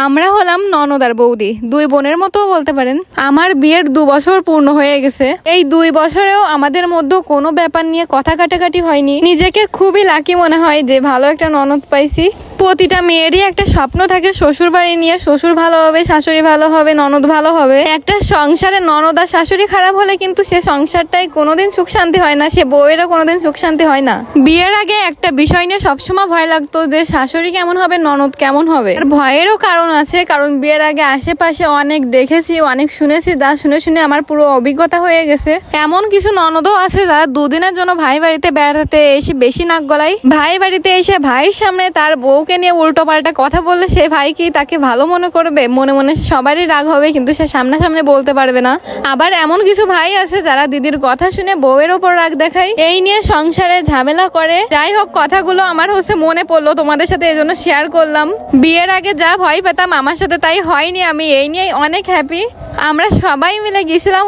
আমরা হলাম ননদ আর বৌদি, দুই বোনের মতো বলতে পারেন। আমার বিয়ের 2 বছর পূর্ণ হয়ে গেছে। এই 2 বছরেও আমাদের মধ্যে কোনো ব্যাপার নিয়ে কথা কাটাকাটি হয়নি। নিজেকে খুবই লাকি মনে হয় যে ভালো একটা ননদ পাইছি। প্রতিটা মেয়েরই একটা স্বপ্ন থাকে শ্বশুর বাড়ি নিয়ে, শ্বশুর ভালো হবে, শাশুড়ি ভালো হবে, ননদ ভালো হবে। একটা সংসারে ননদ আর শাশুড়ি খারাপ হলে কিন্তু সে সংসারটাই কোনোদিন সুখ শান্তি হয় না, সে বউয়েরও কোনোদিন সুখ শান্তি হয় না। বিয়ের আগে একটা বিষয় নিয়ে সবসময় ভয় লাগতো যে শাশুড়ি কেমন হবে, ননদ কেমন হবে। আর ভয়েরও কারণ আছে, কারণ বিয়ের আগে আশেপাশে অনেক দেখেছি, অনেক শুনেছি, যা শুনে শুনে আমার পুরো অভিজ্ঞতা হয়ে গেছে। এমন কিছু ননদও আছে যারা 2 দিনের জন্য ভাই বাড়িতে বেড়াতে এসে বেশি নাক গলায়। ভাই বাড়িতে এসে ভাইয়ের সামনে তার বউকে নিয়ে উল্টো পাল্টা কথা বললে সে ভাই কি তাকে ভালো মনে করবে? মনে মনে সবারই রাগ হবে, কিন্তু সে সামনাসামনি বলতে পারবে না। আবার এমন কিছু ভাই আছে যারা দিদির কথা শুনে বউয়ের ওপর রাগ দেখায়, এই নিয়ে সংসারে ঝামেলা করে। যাই হোক, কথাগুলো আমার মনে পড়লো, তোমাদের সাথে এই জন্য শেয়ার করলাম। বিয়ের আগে যা ভয় পেতাম আমার সাথে তাই হয়নি। আমি এই নিয়ে অনেক হ্যাপি। আমরা সবাই মিলে গেছিলাম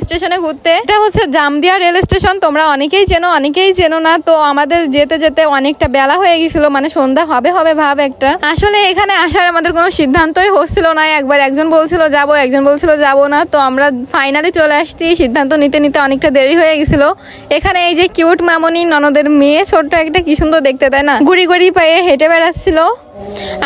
স্টেশনে ঘুরতে। এটা জামদিয়া রেল স্টেশন, তোমরা অনেকেই চেনো, অনেকেই চেনো না। তো আমাদের যেতে যেতে অনেকটা বেলা হয়ে গেছিল, মানে সন্ধ্যা হবে হবে ভাব একটা। আসলে এখানে আসার আমাদের কোনো সিদ্ধান্তই হচ্ছিল না। একবার একজন বলছিল যাবো, একজন বলছিল যাবো না। তো আমরা ফাইনালি চলে আসছি। সিদ্ধান্ত নিতে নিতে অনেকটা দেরি হয়ে গেছিল। এখানে এই যে কিউট মামনি ননদের মেয়ে, ছোট্ট একটা, কি সুন্দর দেখতে, তাই না? গুড়ি গুড়ি পায়ে হেঁটে বেড়াচ্ছিল।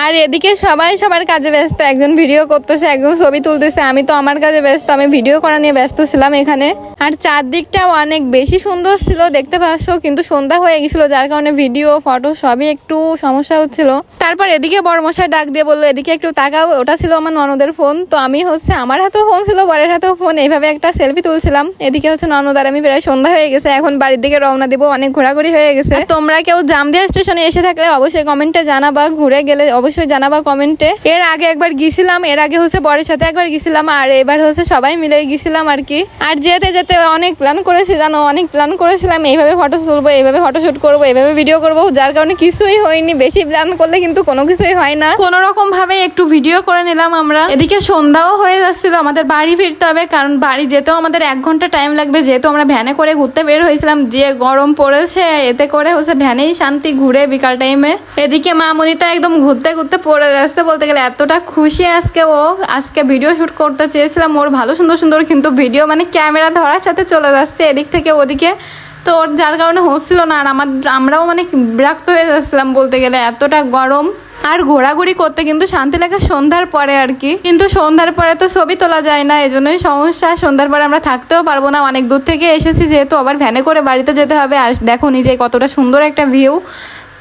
আর এদিকে সবাই সবার কাজে ব্যস্ত, একজন ভিডিও করতেছে, একজন ছবি তুলতেছে। আমি তো আমার কাজে ব্যস্ত, আমি ভিডিও করা নিয়ে ব্যস্ত ছিলাম এখানে। আর চারদিকটাও অনেক বেশি সুন্দর ছিল, দেখতে পাচ্ছ। কিন্তু সন্ধ্যা হয়ে গেছিল, যার কারণে ভিডিও ফটো সবই একটু সমস্যা হচ্ছিল। তারপর এদিকে বড়মশাই ডাক দিয়ে বললো এদিকে একটু তাকাও। ওটা ছিল আমার ননদের ফোন। তো আমি আমার হাতেও ফোন ছিল, বরের হাতেও ফোন, এইভাবে একটা সেলফি তুলছিলাম। এদিকে ননদ আর আমি প্রায় সন্ধ্যা হয়ে গেছে, এখন বাড়ির দিকে রওনা দিব। অনেক ঘোরাঘুরি হয়ে গেছে। তোমরা কেউ জামদিয়া স্টেশনে এসে থাকলে অবশ্যই কমেন্টে জানাবা, ঘুরে গেলে অবশ্যই জানাবা কমেন্টে। এর আগে একবার গিয়েছিলাম, এর আগে বরের সাথে একবার গেছিলাম, আর এবার সবাই মিলে গেছিলাম আর কি। আর যেতে যেতে অনেক প্ল্যান করেছি, জানো, অনেক প্ল্যান করেছিলাম। এইভাবে ফটো তুলবো, এইভাবে ফটোশুট করবো, এইভাবে ভিডিও করবো, যার কারণে কিছুই হয়নি। বেশি প্ল্যান করলে কিন্তু কোনো কিছুই হয় না। কোনো রকম ভাবে একটু ভিডিও করে নিলাম আমরা। এদিকে সন্ধ্যাও হয়ে যাচ্ছিল, আমাদের বাড়ি ফিরতে হবে, কারণ বাড়ি যেতেও আমাদের 1 ঘন্টা টাইম লাগবে, যেহেতু আমরা ভ্যানে করে ঘুরতে বের হয়েছিলাম। যে গরম পড়েছে, এতে করে ভ্যানেই শান্তি ঘুরে বিকাল টাইমে। এদিকে মামনিটা একদম ঘুরতে ঘুরতে পড়ে যাচ্ছে, বলতে গেলে এতটা খুশি আজকে ও। আজকে ভিডিও শুট করতে চেয়েছিলাম ওর ভালো সুন্দর সুন্দর, কিন্তু ভিডিও মানে ক্যামেরা ধরার সাথে চলে যাচ্ছে এদিক থেকে ওদিকে। তো ওর যার কারণে হচ্ছিল না। আর আমরাও মানে বিরক্ত হয়ে যাচ্ছিলাম, বলতে গেলে এতটা গরম। আর ঘোরাঘুরি করতে কিন্তু শান্তি লাগে সন্ধ্যার পরে আর কি, কিন্তু সন্ধ্যার পরে তো ছবি তোলা যায় না, এজন্যই সমস্যা। সন্ধ্যার পরে আমরা থাকতেও পারবো না, অনেক দূর থেকে এসেছি যেহেতু, আবার ভ্যানে করে বাড়িতে যেতে হবে। আর দেখো নিজে কতটা সুন্দর একটা ভিউ।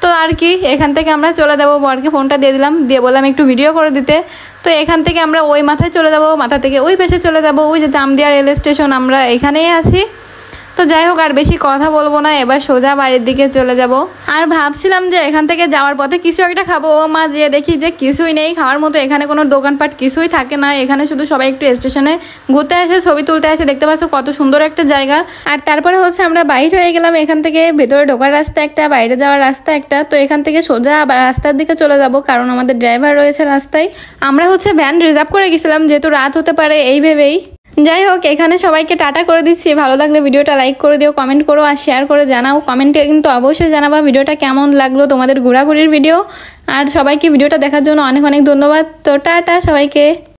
তো আর কি, এখান থেকে আমরা চলে যাবো। বরকে ফোনটা দিয়ে দিলাম, দিয়ে বললাম একটু ভিডিও করে দিতে। তো এখান থেকে আমরা ওই মাথায় চলে যাবো, মাথা থেকে ওই পেছে চলে যাবো। ওই যে জামদিয়া রেল স্টেশন, আমরা এখানেই আছি। তো যাই হোক, আর বেশি কথা বলবো না, এবার সোজা বাড়ির দিকে চলে যাব। আর ভাবছিলাম যে এখান থেকে যাওয়ার পথে কিছু একটা খাবো। ও মা, যে দেখি যে কিছুই নেই খাওয়ার মতো। এখানে কোনো দোকানপাট কিছুই থাকে না। এখানে শুধু সবাই একটু স্টেশনে ঘুরতে আসে, ছবি তুলতে আসে। দেখতে পাচ্ছ কত সুন্দর একটা জায়গা। আর তারপরে আমরা বাইরে হয়ে গেলাম। এখান থেকে ভেতরে ঢোকার রাস্তা একটা, বাইরে যাওয়ার রাস্তা একটা। তো এখান থেকে সোজা রাস্তার দিকে চলে যাব, কারণ আমাদের ড্রাইভার রয়েছে রাস্তায়। আমরা ভ্যান রিজার্ভ করে গেছিলাম, যেহেতু রাত হতে পারে এই ভেবেই। যাই হোক, এখানে সবাইকে টাটা করে দিচ্ছি। ভালো লাগলে ভিডিওটা লাইক করে দিও, কমেন্ট করো আর শেয়ার করে জানাও। কমেন্টে কিন্তু অবশ্যই জানাবা ভিডিওটা কেমন লাগলো, তোমাদের ঘোরাঘুরির ভিডিও। আর সবাইকে ভিডিওটা দেখার জন্য অনেক অনেক ধন্যবাদ। তো টাটা সবাইকে।